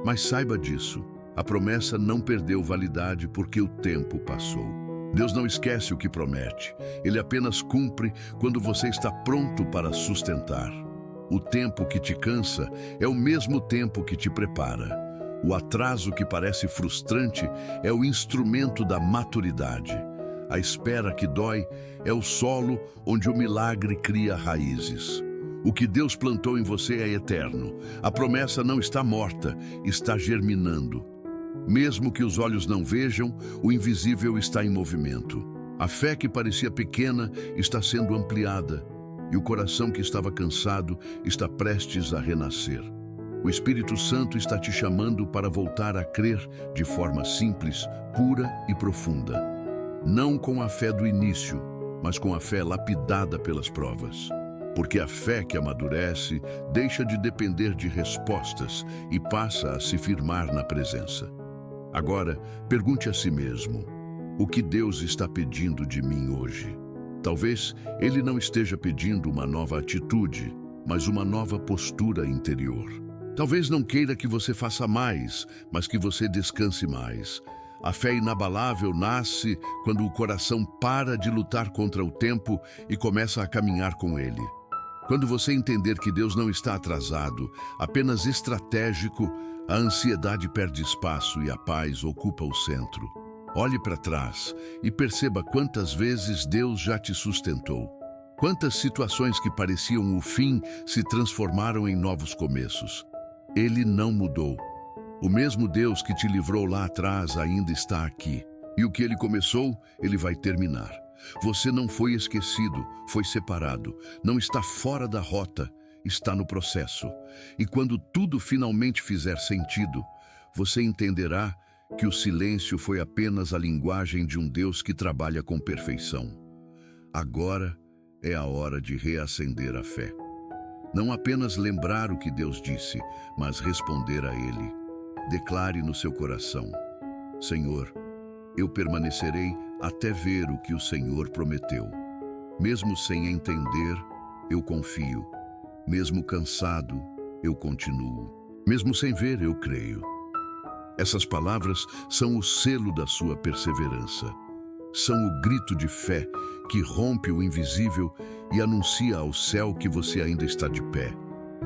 Mas saiba disso, a promessa não perdeu validade porque o tempo passou. Deus não esquece o que promete, Ele apenas cumpre quando você está pronto para sustentar. O tempo que te cansa é o mesmo tempo que te prepara. O atraso que parece frustrante é o instrumento da maturidade. A espera que dói é o solo onde o milagre cria raízes. O que Deus plantou em você é eterno. A promessa não está morta, está germinando. Mesmo que os olhos não vejam, o invisível está em movimento. A fé que parecia pequena está sendo ampliada, e o coração que estava cansado está prestes a renascer. O Espírito Santo está te chamando para voltar a crer de forma simples, pura e profunda. Não com a fé do início, mas com a fé lapidada pelas provas. Porque a fé que amadurece deixa de depender de respostas e passa a se firmar na presença. Agora, pergunte a si mesmo, o que Deus está pedindo de mim hoje? Talvez Ele não esteja pedindo uma nova atitude, mas uma nova postura interior. Talvez não queira que você faça mais, mas que você descanse mais. A fé inabalável nasce quando o coração para de lutar contra o tempo e começa a caminhar com ele. Quando você entender que Deus não está atrasado, apenas estratégico, a ansiedade perde espaço e a paz ocupa o centro. Olhe para trás e perceba quantas vezes Deus já te sustentou. Quantas situações que pareciam o fim se transformaram em novos começos. Ele não mudou. O mesmo Deus que te livrou lá atrás ainda está aqui. E o que Ele começou, Ele vai terminar. Você não foi esquecido, foi separado. Não está fora da rota, está no processo. E quando tudo finalmente fizer sentido, você entenderá que o silêncio foi apenas a linguagem de um Deus que trabalha com perfeição. Agora é a hora de reacender a fé. Não apenas lembrar o que Deus disse, mas responder a Ele. Declare no seu coração: Senhor, eu permanecerei até ver o que o Senhor prometeu. Mesmo sem entender, eu confio. Mesmo cansado, eu continuo. Mesmo sem ver, eu creio. Essas palavras são o selo da sua perseverança. são o grito de fé que rompe o invisível e anuncia ao céu que você ainda está de pé.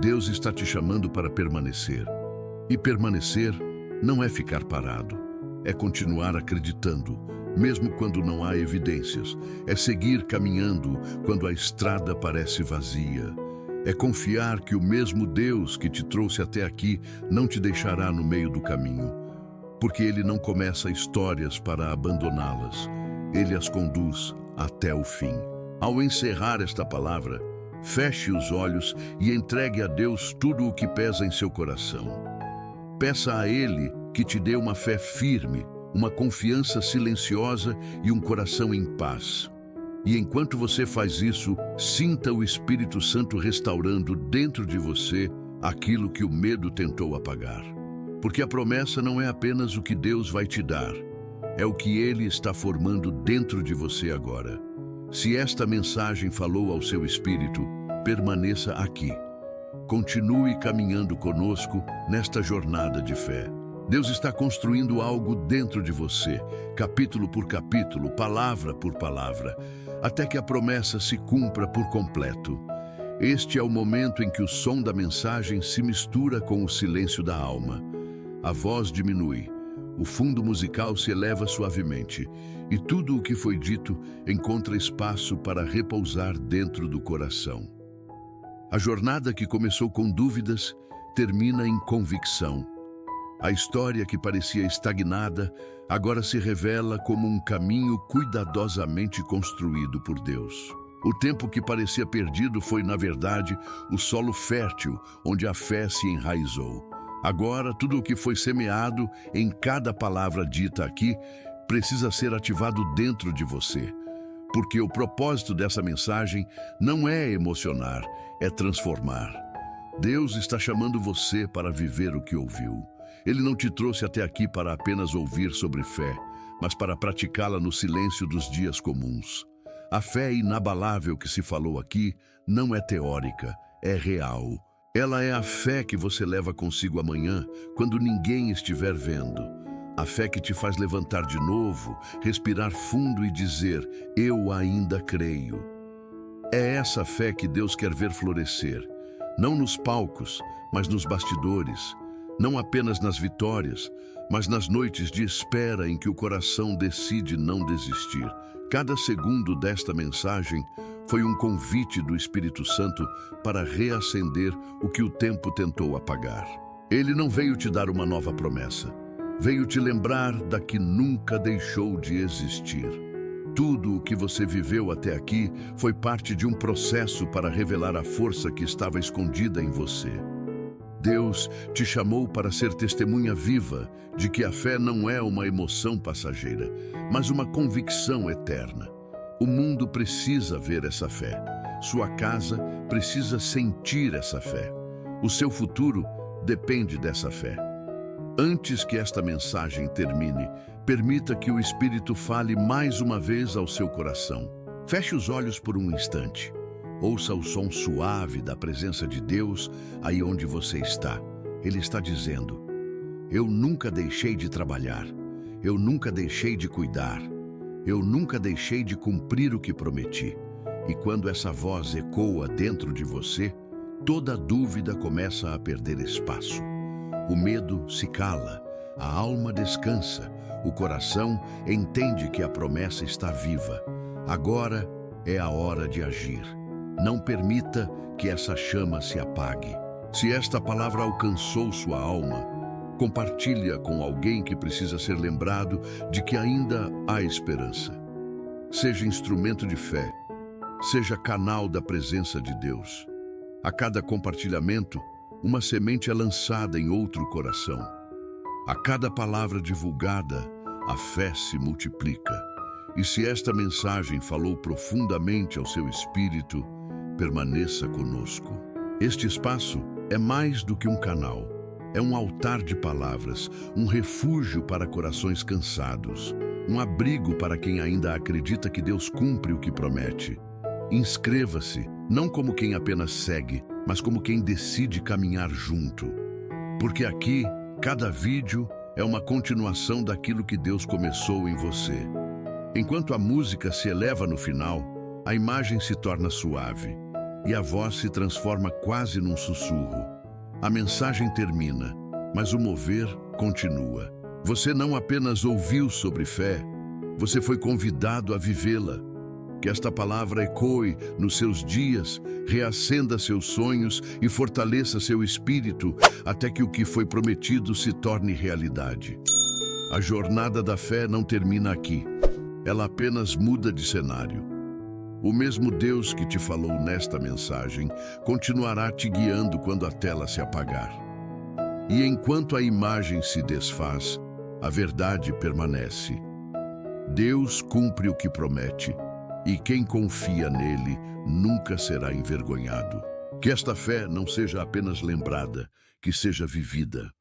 Deus está te chamando para permanecer. E permanecer não é ficar parado, é continuar acreditando, mesmo quando não há evidências. É seguir caminhando quando a estrada parece vazia. É confiar que o mesmo Deus que te trouxe até aqui não te deixará no meio do caminho, porque Ele não começa histórias para abandoná-las. Ele as conduz até o fim. Ao encerrar esta palavra, feche os olhos e entregue a Deus tudo o que pesa em seu coração. Peça a Ele que te dê uma fé firme, uma confiança silenciosa e um coração em paz. E enquanto você faz isso, sinta o Espírito Santo restaurando dentro de você aquilo que o medo tentou apagar. Porque a promessa não é apenas o que Deus vai te dar, é o que Ele está formando dentro de você agora. Se esta mensagem falou ao seu espírito, permaneça aqui. Continue caminhando conosco nesta jornada de fé. Deus está construindo algo dentro de você, capítulo por capítulo, palavra por palavra, até que a promessa se cumpra por completo. Este é o momento em que o som da mensagem se mistura com o silêncio da alma. A voz diminui, o fundo musical se eleva suavemente, e tudo o que foi dito encontra espaço para repousar dentro do coração. A jornada que começou com dúvidas termina em convicção. A história que parecia estagnada agora se revela como um caminho cuidadosamente construído por Deus. O tempo que parecia perdido foi, na verdade, o solo fértil onde a fé se enraizou. Agora, tudo o que foi semeado em cada palavra dita aqui precisa ser ativado dentro de você. Porque o propósito dessa mensagem não é emocionar, é transformar. Deus está chamando você para viver o que ouviu. Ele não te trouxe até aqui para apenas ouvir sobre fé, mas para praticá-la no silêncio dos dias comuns. A fé inabalável que se falou aqui não é teórica, é real. Ela é a fé que você leva consigo amanhã, quando ninguém estiver vendo. A fé que te faz levantar de novo, respirar fundo e dizer, eu ainda creio. É essa fé que Deus quer ver florescer, não nos palcos, mas nos bastidores, não apenas nas vitórias, mas nas noites de espera em que o coração decide não desistir. Cada segundo desta mensagem foi um convite do Espírito Santo para reacender o que o tempo tentou apagar. Ele não veio te dar uma nova promessa, veio te lembrar da que nunca deixou de existir. Tudo o que você viveu até aqui foi parte de um processo para revelar a força que estava escondida em você. Deus te chamou para ser testemunha viva de que a fé não é uma emoção passageira, mas uma convicção eterna. O mundo precisa ver essa fé. Sua casa precisa sentir essa fé. O seu futuro depende dessa fé. Antes que esta mensagem termine, permita que o Espírito fale mais uma vez ao seu coração. Feche os olhos por um instante. Ouça o som suave da presença de Deus aí onde você está. Ele está dizendo, eu nunca deixei de trabalhar, eu nunca deixei de cuidar, eu nunca deixei de cumprir o que prometi. E quando essa voz ecoa dentro de você, toda dúvida começa a perder espaço. O medo se cala, a alma descansa, o coração entende que a promessa está viva. Agora é a hora de agir. Não permita que essa chama se apague. Se esta palavra alcançou sua alma, compartilha com alguém que precisa ser lembrado de que ainda há esperança. Seja instrumento de fé, seja canal da presença de Deus. A cada compartilhamento, uma semente é lançada em outro coração. A cada palavra divulgada, a fé se multiplica. E se esta mensagem falou profundamente ao seu espírito, permaneça conosco. Este espaço é mais do que um canal. É um altar de palavras, um refúgio para corações cansados, um abrigo para quem ainda acredita que Deus cumpre o que promete. Inscreva-se, não como quem apenas segue, mas como quem decide caminhar junto. Porque aqui, cada vídeo é uma continuação daquilo que Deus começou em você. Enquanto a música se eleva no final, a imagem se torna suave e a voz se transforma quase num sussurro. A mensagem termina, mas o mover continua. Você não apenas ouviu sobre fé, você foi convidado a vivê-la. Que esta palavra ecoe nos seus dias, reacenda seus sonhos e fortaleça seu espírito até que o que foi prometido se torne realidade. A jornada da fé não termina aqui. Ela apenas muda de cenário. O mesmo Deus que te falou nesta mensagem continuará te guiando quando a tela se apagar. E enquanto a imagem se desfaz, a verdade permanece. Deus cumpre o que promete, e quem confia nele nunca será envergonhado. Que esta fé não seja apenas lembrada, que seja vivida.